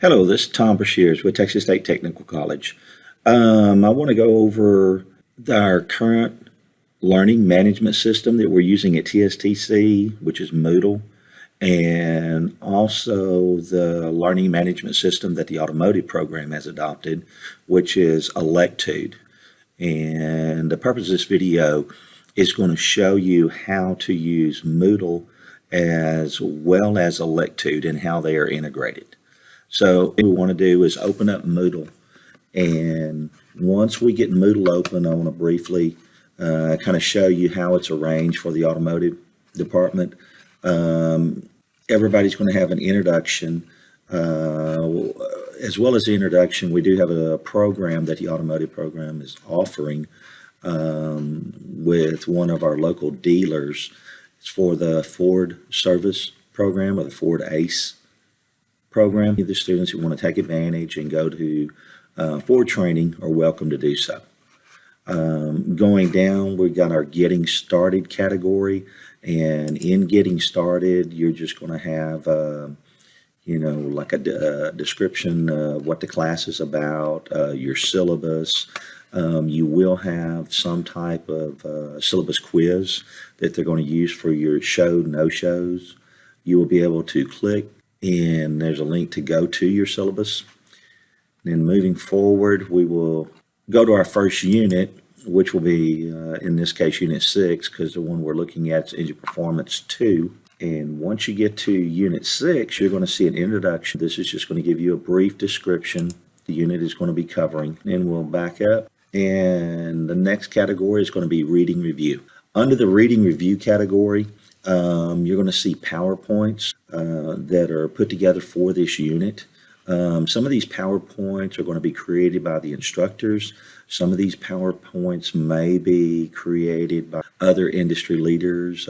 Hello, this is Tom Brashears with Texas State Technical College. I want to go over our current learning management system that we're using at TSTC, which is Moodle, and also the learning management system that the Automotive program has adopted, which is Electude. And the purpose of this video is going to show you how to use Moodle as well as Electude and how they are integrated. So what we want to do is open up Moodle, and once we get Moodle open, I want to briefly kind of show you how it's arranged for the automotive department. Everybody's going to have an introduction. As well as the introduction, we do have a program that the automotive program is offering with one of our local dealers. It's for the Ford service program, or the Ford ACE program. The students who want to take advantage and go to Ford training are welcome to do so. Going down, we've got our Getting Started category, and in Getting Started, you're just going to have like a description of what the class is about, your syllabus. You will have some type of syllabus quiz that they're going to use for your show, no shows. You will be able to click, and there's a link to go to your syllabus. Then moving forward, we will go to our first unit, which will be, in this case, Unit 6, because the one we're looking at is Engine Performance 2. And once you get to Unit 6, you're going to see an introduction. This is just going to give you a brief description the unit is going to be covering. Then we'll back up, and the next category is going to be Reading Review. Under the Reading Review category, you're going to see PowerPoints that are put together for this unit. Some of these PowerPoints are going to be created by the instructors. Some of these PowerPoints may be created by other industry leaders.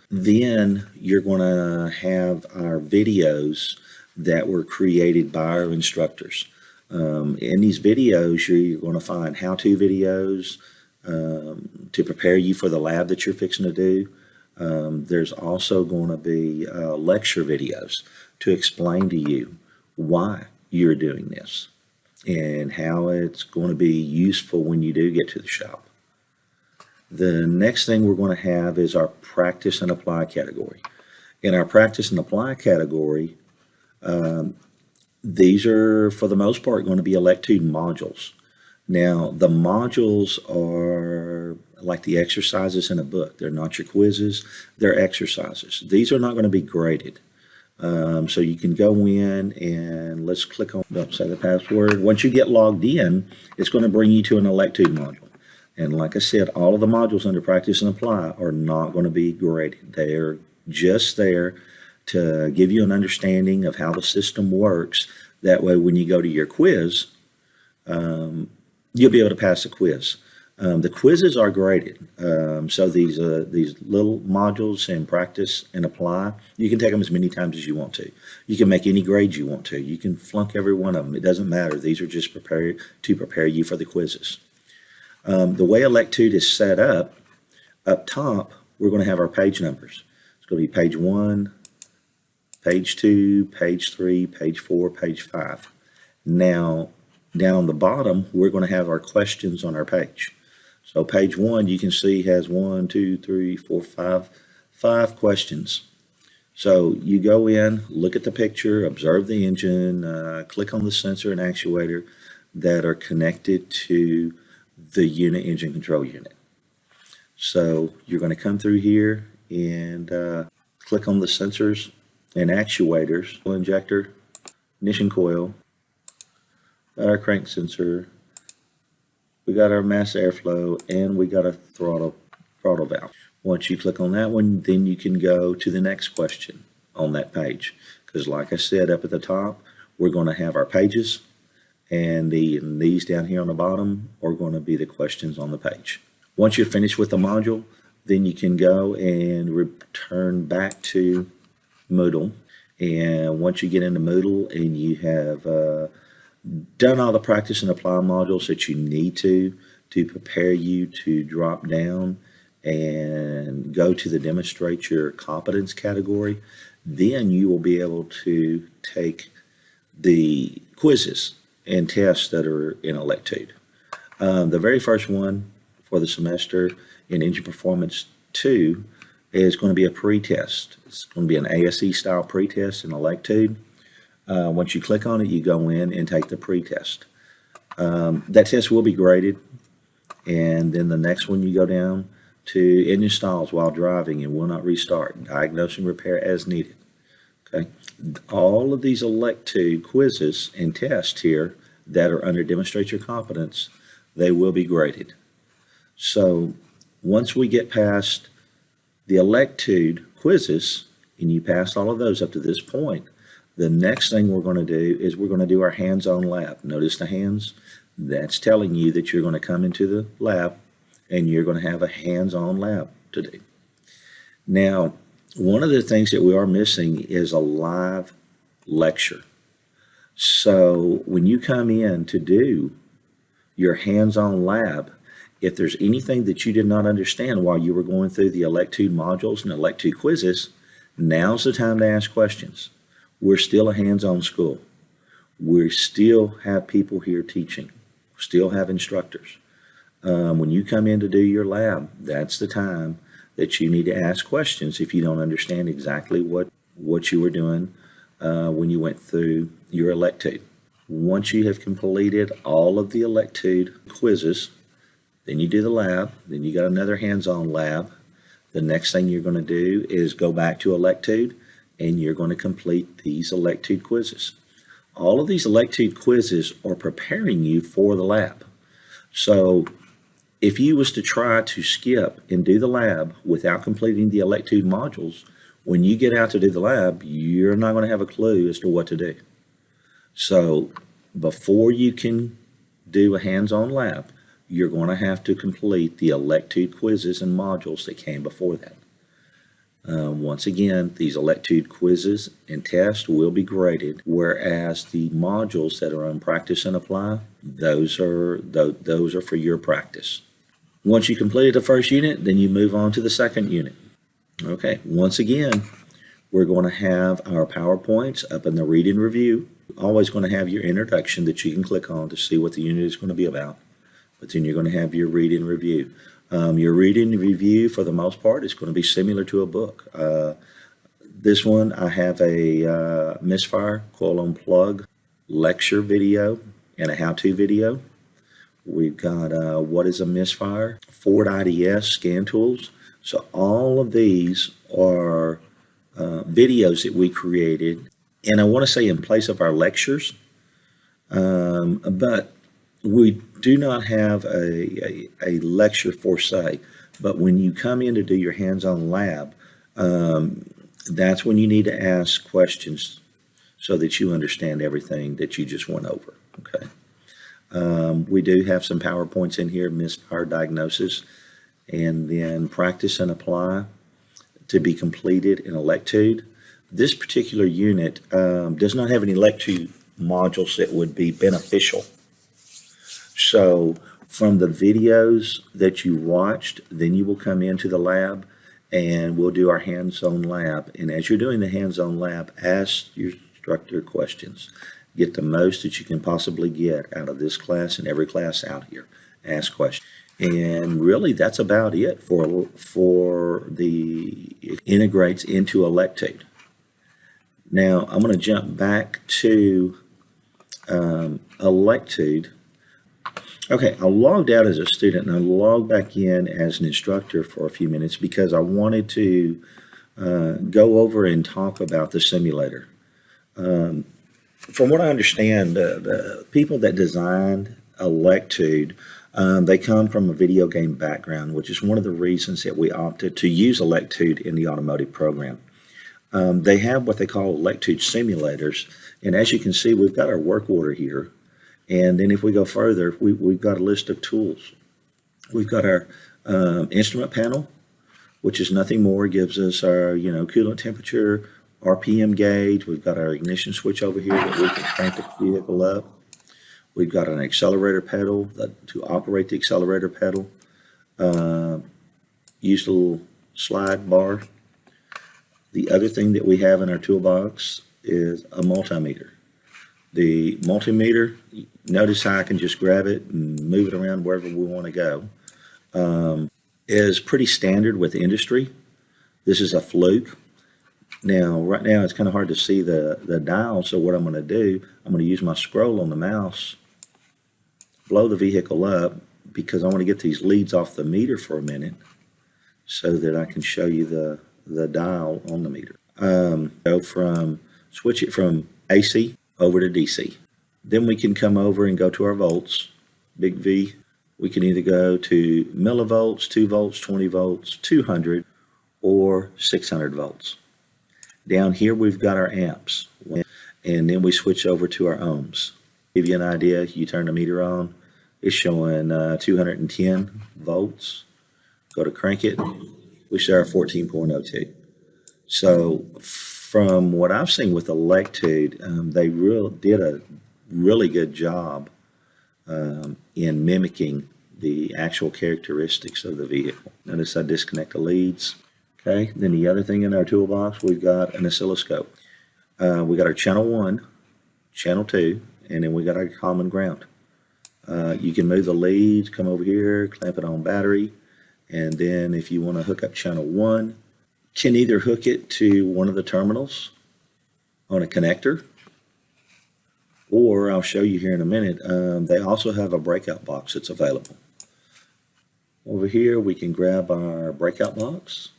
Then you're going to have our videos that were created by our instructors. In these videos, you're going to find how-to videos to prepare you for the lab that you're fixing to do. There's also going to be lecture videos to explain to you why you're doing this and how it's going to be useful when you do get to the shop. The next thing we're going to have is our Practice and Apply category. In our Practice and Apply category, these are, for the most part, going to be Electude modules. Now, the modules are like the exercises in a book. They're not your quizzes, they're exercises. These are not going to be graded. So you can go in and let's click on, don't say the password. Once you get logged in, it's going to bring you to an Electude module. And like I said, all of the modules under Practice and Apply are not going to be graded. They're just there to give you an understanding of how the system works. That way, when you go to your quiz, you'll be able to pass the quiz. The quizzes are graded. So these little modules in Practice and Apply, you can take them as many times as you want to. You can make any grades you want to. You can flunk every one of them. It doesn't matter. These are just to prepare you for the quizzes. The way Electude is set up top, we're going to have our page numbers. It's going to be page 1, page 2, page 3, page 4, page 5. Now, down on the bottom, we're going to have our questions on our page. So page 1, you can see, has 1, 2, 3, 4, 5 questions. So you go in, look at the picture, observe the engine, click on the sensor and actuator that are connected to the unit engine control unit. So you're going to come through here and click on the sensors and actuators, injector, ignition coil, got our crank sensor, we got our mass airflow, and we got a throttle valve. Once you click on that one, then you can go to the next question on that page. Because like I said, up at the top, we're going to have our pages, and these down here on the bottom are going to be the questions on the page. Once you're finished with the module, then you can go and return back to Moodle. And once you get into Moodle and you have done all the Practice and Apply modules that you need to prepare you to drop down and go to the Demonstrate Your Competence category, then you will be able to take the quizzes and tests that are in Electude. The very first one for the semester in Engine Performance 2 is going to be a pre-test. It's going to be an ASE style pre-test in Electude. Once you click on it, you go in and take the pre-test. That test will be graded, and then the next one you go down to engine stalls while driving and will not restart. Diagnose and repair as needed. Okay. All of these Electude quizzes and tests here that are under Demonstrate Your Competence, they will be graded. So once we get past the Electude quizzes, and you pass all of those up to this point, the next thing we're going to do is we're going to do our hands-on lab. Notice the hands? That's telling you that you're going to come into the lab and you're going to have a hands-on lab to do. Now, one of the things that we are missing is a live lecture. So when you come in to do your hands-on lab, if there's anything that you did not understand while you were going through the Electude modules and Electude quizzes, now's the time to ask questions. We're still a hands-on school. We still have people here teaching. Still have instructors. When you come in to do your lab, that's the time that you need to ask questions if you don't understand exactly what you were doing when you went through your Electude. Once you have completed all of the Electude quizzes, then you do the lab, then you got another hands-on lab. The next thing you're going to do is go back to Electude, and you're going to complete these Electude quizzes. All of these Electude quizzes are preparing you for the lab. So if you was to try to skip and do the lab without completing the Electude modules, when you get out to do the lab, you're not going to have a clue as to what to do. So before you can do a hands-on lab, you're going to have to complete the Electude quizzes and modules that came before that. Once again, these Electude quizzes and tests will be graded, whereas the modules that are on Practice and Apply, those are for your practice. Once you complete the first unit, then you move on to the second unit. Okay, once again, we're going to have our PowerPoints up in the Read and Review. Always going to have your introduction that you can click on to see what the unit is going to be about. But then you're going to have your Read and Review. Your Read and Review, for the most part, is going to be similar to a book. This one, I have a misfire coil on plug lecture video and a how-to video. We've got what is a misfire, Ford IDS scan tools. So all of these are videos that we created, and I want to say in place of our lectures, but we do not have a lecture for se. But when you come in to do your hands-on lab, that's when you need to ask questions so that you understand everything that you just went over. Okay. We do have some PowerPoints in here, misfire diagnosis, and then Practice and Apply to be completed in Electude. This particular unit does not have any Electude modules that would be beneficial. So from the videos that you watched, then you will come into the lab and we'll do our hands-on lab. And as you're doing the hands-on lab, ask your instructor questions. Get the most that you can possibly get out of this class and every class out here. Ask questions. And really, that's about it for the integrates into Electude. Now, I'm going to jump back to Electude. Okay, I logged out as a student and I logged back in as an instructor for a few minutes because I wanted to go over and talk about the simulator. From what I understand, the people that designed Electude, they come from a video game background, which is one of the reasons that we opted to use Electude in the automotive program. They have what they call Electude simulators, and as you can see, we've got our work order here. And then if we go further, we've got a list of tools. We've got our instrument panel, which is nothing more, gives us our coolant temperature, RPM gauge. We've got our ignition switch over here that we can crank the vehicle up. We've got an accelerator pedal to operate the accelerator pedal. Use a little slide bar. The other thing that we have in our toolbox is a multimeter. The multimeter, notice how I can just grab it and move it around wherever we want to go, is pretty standard with industry. This is a fluke. Now, right now, it's kind of hard to see the dial, so what I'm going to do, I'm going to use my scroll on the mouse, blow the vehicle up, because I want to get these leads off the meter for a minute so that I can show you the dial on the meter. Switch it from AC over to DC. Then we can come over and go to our volts, big V. We can either go to millivolts, 2 volts, 20 volts, 200, or 600 volts. Down here we've got our amps, and then we switch over to our ohms. Give you an idea, you turn the meter on, it's showing 210 volts. Go to crank it, we start 14.02. So from what I've seen with Electude, they did a really good job in mimicking the actual characteristics of the vehicle. Notice I disconnect the leads. Okay, then the other thing in our toolbox, we've got an oscilloscope. We got our channel 1, channel 2, and then we got our common ground. You can move the leads, come over here, clamp it on battery, and then if you want to hook up channel 1, can either hook it to one of the terminals on a connector, or I'll show you here in a minute, they also have a breakout box that's available. Over here we can grab our breakout box.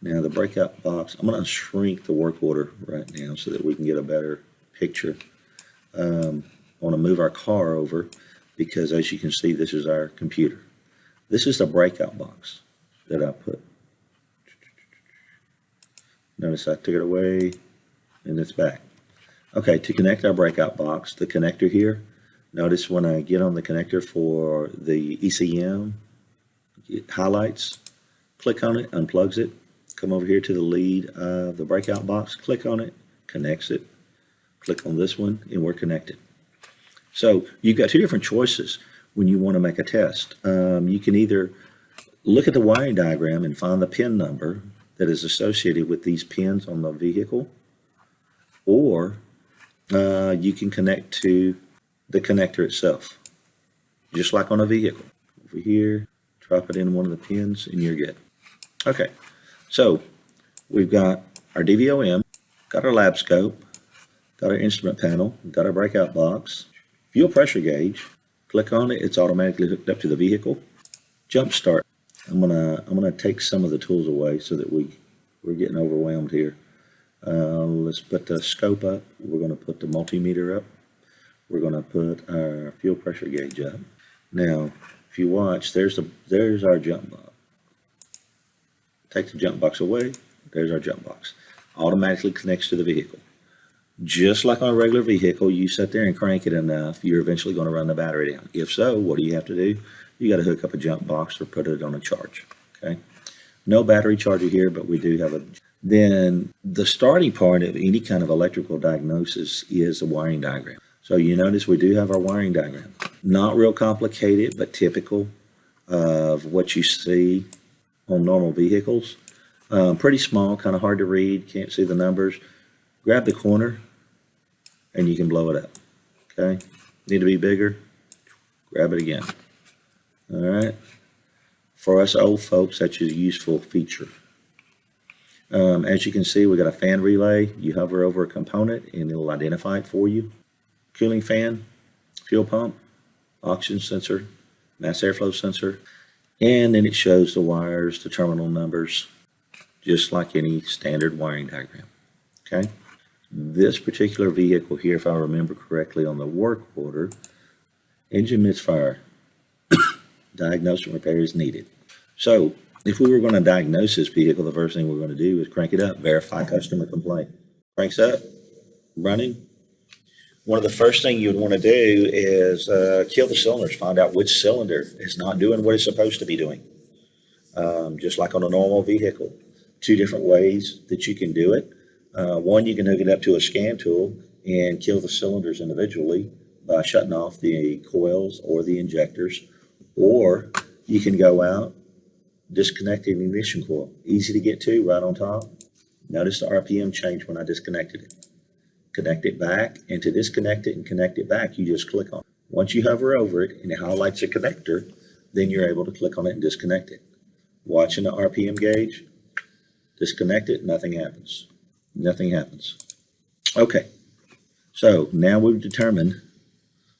Now the breakout box, I'm going to shrink the work order right now so that we can get a better picture. I want to move our car over because as you can see, this is our computer. This is the breakout box that I put. Notice I took it away and it's back. Okay, to connect our breakout box, the connector here, notice when I get on the connector for the ECM, it highlights, click on it, unplugs it, come over here to the lead of the breakout box, click on it, connects it, click on this one, and we're connected. So you've got two different choices when you want to make a test. You can either look at the wiring diagram and find the pin number that is associated with these pins on the vehicle, or you can connect to the connector itself, just like on a vehicle. Over here, drop it in one of the pins and you're good. Okay, so we've got our DVOM, got our lab scope, got our instrument panel, got our breakout box, fuel pressure gauge. Click on it, it's automatically hooked up to the vehicle. Jump start. I'm gonna take some of the tools away so that we're getting overwhelmed here. Let's put the scope up. We're gonna put the multimeter up. We're gonna put our fuel pressure gauge up. Now, if you watch, there's our jump box. Take the jump box away. There's our jump box. Automatically connects to the vehicle. Just like on a regular vehicle, you sit there and crank it enough, you're eventually going to run the battery down. If so, what do you have to do? You got to hook up a jump box or put it on a charge. Okay. No battery charger here, but we do have a. Then the starting part of any kind of electrical diagnosis is a wiring diagram. So you notice we do have our wiring diagram. Not real complicated, but typical of what you see on normal vehicles. Pretty small, kind of hard to read, can't see the numbers. Grab the corner and you can blow it up. Okay, need to be bigger, grab it again. All right, for us old folks, that's a useful feature. As you can see, we got a fan relay. You hover over a component and it'll identify it for you. Cooling fan, fuel pump, oxygen sensor, mass airflow sensor, and then it shows the wires, the terminal numbers, just like any standard wiring diagram. Okay. This particular vehicle here, if I remember correctly on the work order, engine misfire, diagnosis and repair is needed. So if we were going to diagnose this vehicle, the first thing we're going to do is crank it up, verify customer complaint. Cranks up, running. One of the first things you would want to do is kill the cylinders, find out which cylinder is not doing what it's supposed to be doing. Just like on a normal vehicle. Two different ways that you can do it. One, you can hook it up to a scan tool and kill the cylinders individually by shutting off the coils or the injectors, or you can go out, disconnect the ignition coil. Easy to get to, right on top. Notice the RPM change when I disconnected it. connect it back, and to disconnect it and connect it back, you just click on it. Once you hover over it and it highlights a connector, then you're able to click on it and disconnect it. Watching the RPM gauge, disconnect it, nothing happens. Nothing happens. Okay, so now we've determined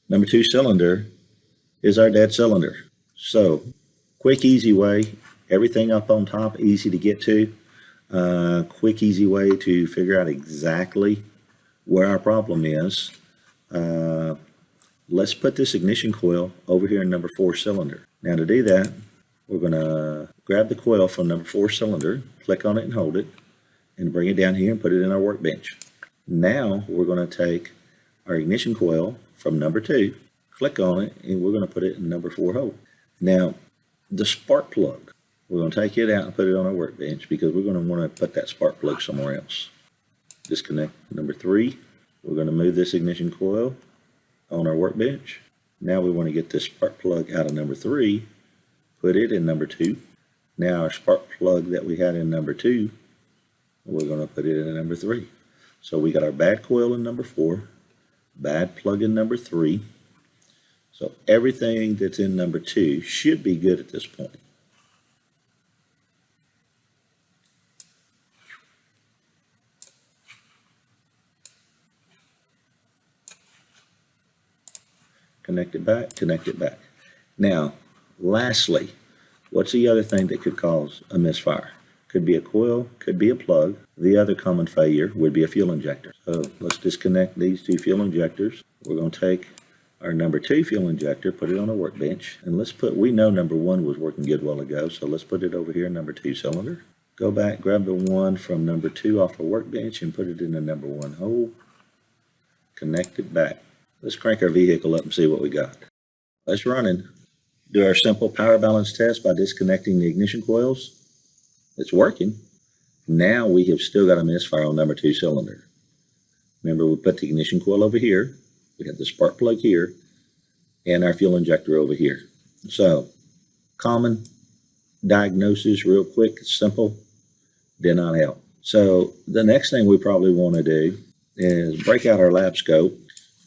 number 2 cylinder is our dead cylinder. So, quick, easy way, everything up on top, easy to get to. Quick, easy way to figure out exactly where our problem is. Let's put this ignition coil over here in number 4 cylinder. Now to do that, we're going to grab the coil from number 4 cylinder, click on it and hold it, and bring it down here and put it in our workbench. Now we're going to take our ignition coil from number 2, click on it, and we're going to put it in number 4 hole. Now, the spark plug, we're going to take it out and put it on our workbench because we're going to want to put that spark plug somewhere else. Disconnect number 3. We're going to move this ignition coil on our workbench. Now we want to get this spark plug out of number 3, put it in number 2. Now our spark plug that we had in number 2, we're going to put it in number 3. So we got our bad coil in number 4, bad plug in number 3. So everything that's in number 2 should be good at this point. Connect it back, connect it back. Now, lastly, what's the other thing that could cause a misfire? Could be a coil, could be a plug. The other common failure would be a fuel injector. So let's disconnect these 2 fuel injectors. We're going to take our number 2 fuel injector, put it on a workbench, and let's put, we know number 1 was working good a while ago, so let's put it over here in number 2 cylinder. Go back, grab the 1 from number 2 off the workbench and put it in the number 1 hole. Connect it back. Let's crank our vehicle up and see what we got. Let's run and do our simple power balance test by disconnecting the ignition coils. It's working. Now we have still got a misfire on number 2 cylinder. Remember, we put the ignition coil over here. We have the spark plug here and our fuel injector over here. So, common diagnosis, real quick, simple, did not help. So the next thing we probably want to do is break out our lab scope.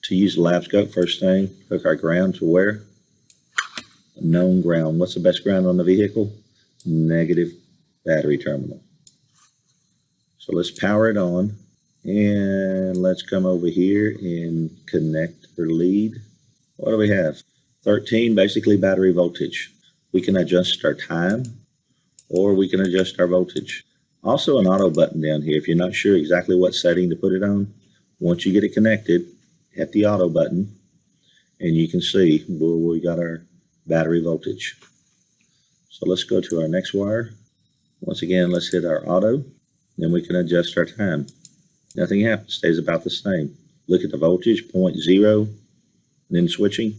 To use the lab scope, first thing, hook our ground to where? Known ground. What's the best ground on the vehicle? Negative battery terminal. So let's power it on, and let's come over here and connect our lead. What do we have? 13, basically battery voltage. We can adjust our time, or we can adjust our voltage. Also an auto button down here. If you're not sure exactly what setting to put it on, once you get it connected, hit the auto button, and you can see we got our battery voltage. So let's go to our next wire. Once again, let's hit our auto, then we can adjust our time. Nothing happens, stays about the same. Look at the voltage, 0.0, and then switching.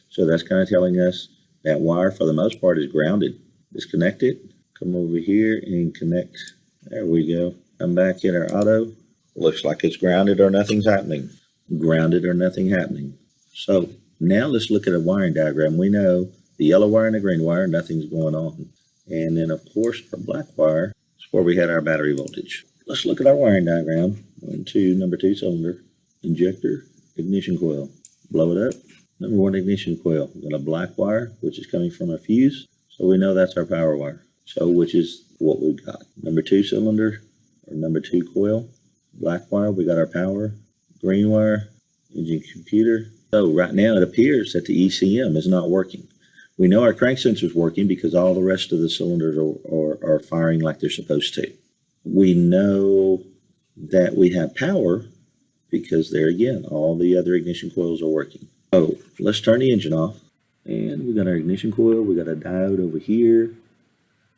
So that's kind of telling us that wire, for the most part, is grounded. Disconnect it, come over here and connect. There we go. Come back, hit our auto. Looks like it's grounded or nothing's happening. Grounded or nothing happening. So now let's look at a wiring diagram. We know the yellow wire and the green wire, nothing's going on. And then of course our black wire is where we had our battery voltage. Let's look at our wiring diagram. Number 2 cylinder, injector, ignition coil. Blow it up. Number 1 ignition coil. We've got a black wire, which is coming from a fuse. So we know that's our power wire. So which is what we've got. Number 2 cylinder, or number 2 coil. Black wire, we got our power. Green wire, engine computer. So right now it appears that the ECM is not working. We know our crank sensor is working because all the rest of the cylinders are firing like they're supposed to. We know that we have power because there again, all the other ignition coils are working. So let's turn the engine off. And we got our ignition coil, we got a diode over here.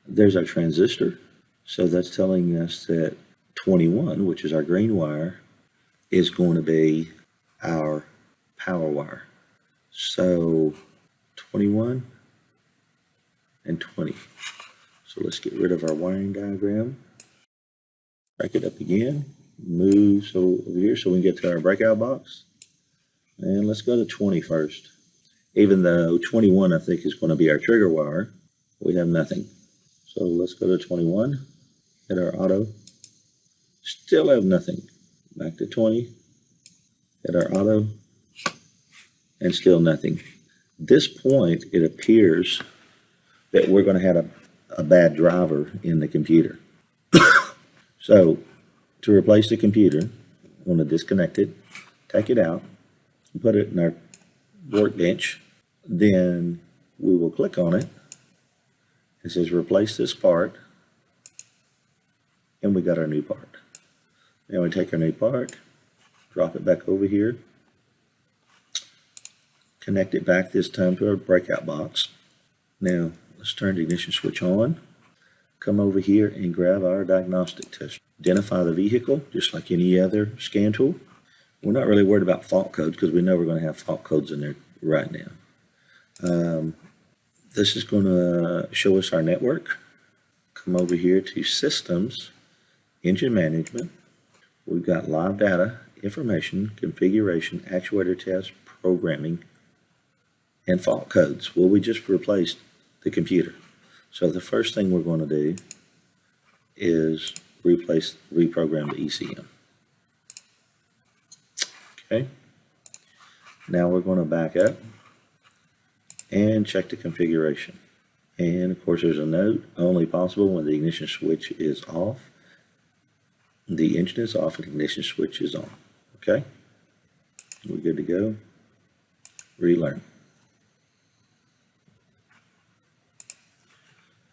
There's our transistor. So that's telling us that 21, which is our green wire, is going to be our power wire. So 21 and 20. So let's get rid of our wiring diagram. Break it up again. Move so over here so we can get to our breakout box. And let's go to 20 first. Even though 21 I think is going to be our trigger wire, we have nothing. So let's go to 21. Hit our auto. Still have nothing. Back to 20. Hit our auto, and still nothing. This point, it appears that we're going to have a bad driver in the computer. So to replace the computer, want to disconnect it, take it out, put it in our workbench. Then we will click on it. It says replace this part, and we got our new part. Now we take our new part, drop it back over here, connect it back this time to our breakout box. Now let's turn the ignition switch on. Come over here and grab our diagnostic test. Identify the vehicle just like any other scan tool. We're not really worried about fault codes because we know we're going to have fault codes in there right now. This is going to show us our network. Come over here to Systems, Engine Management. We've got live data, information, configuration, actuator test, programming, and fault codes. Well, we just replaced the computer. So the first thing we're going to do is reprogram the ECM. Okay. Now we're going to back up and check the configuration. And of course there's a note, only possible when the ignition switch is off. The engine is off and the ignition switch is on. Okay. We're good to go. Relearn.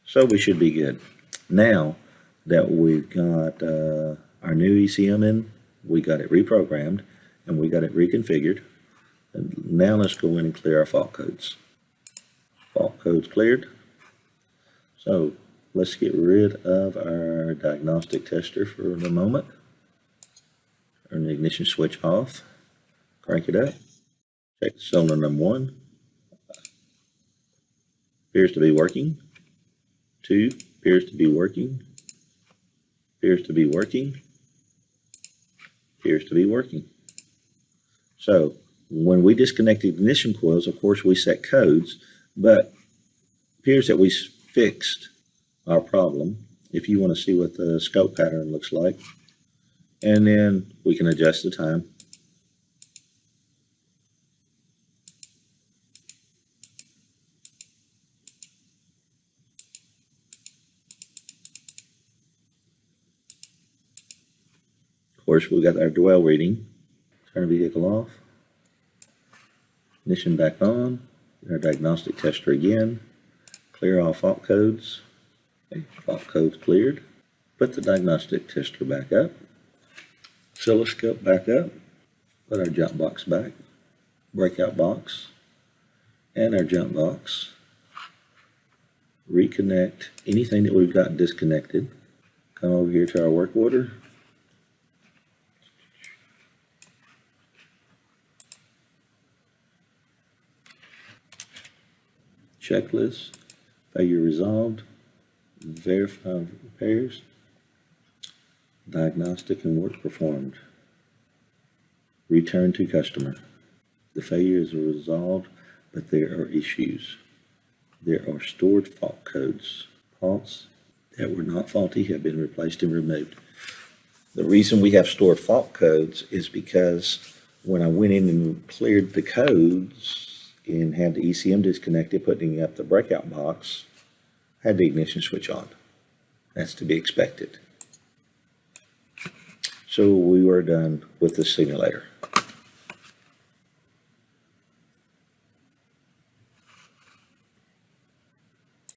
So we should be good. Now that we've got our new ECM in, we got it reprogrammed, and we got it reconfigured. And now let's go in and clear our fault codes. Fault codes cleared. So let's get rid of our diagnostic tester for the moment. Turn the ignition switch off. Crank it up. Check cylinder number 1. Appears to be working. 2 appears to be working. Appears to be working. Appears to be working. So when we disconnect the ignition coils, of course we set codes, but it appears that we fixed our problem. If you want to see what the scope pattern looks like, and then we can adjust the time. Of course, we got our dwell reading. Turn the vehicle off. Ignition back on. Our diagnostic tester again. Clear all fault codes. Okay, fault codes cleared. Put the diagnostic tester back up. Oscilloscope back up. Put our jump box back. Breakout box. And our jump box. Reconnect anything that we've got disconnected. Come over here to our work order. Checklist, failure resolved, verify repairs, diagnostic and work performed, return to customer. The failure is resolved, but there are issues. There are stored fault codes. Faults that were not faulty have been replaced and removed. The reason we have stored fault codes is because when I went in and cleared the codes and had the ECM disconnected, putting up the breakout box, had the ignition switch on. That's to be expected. So we were done with the simulator.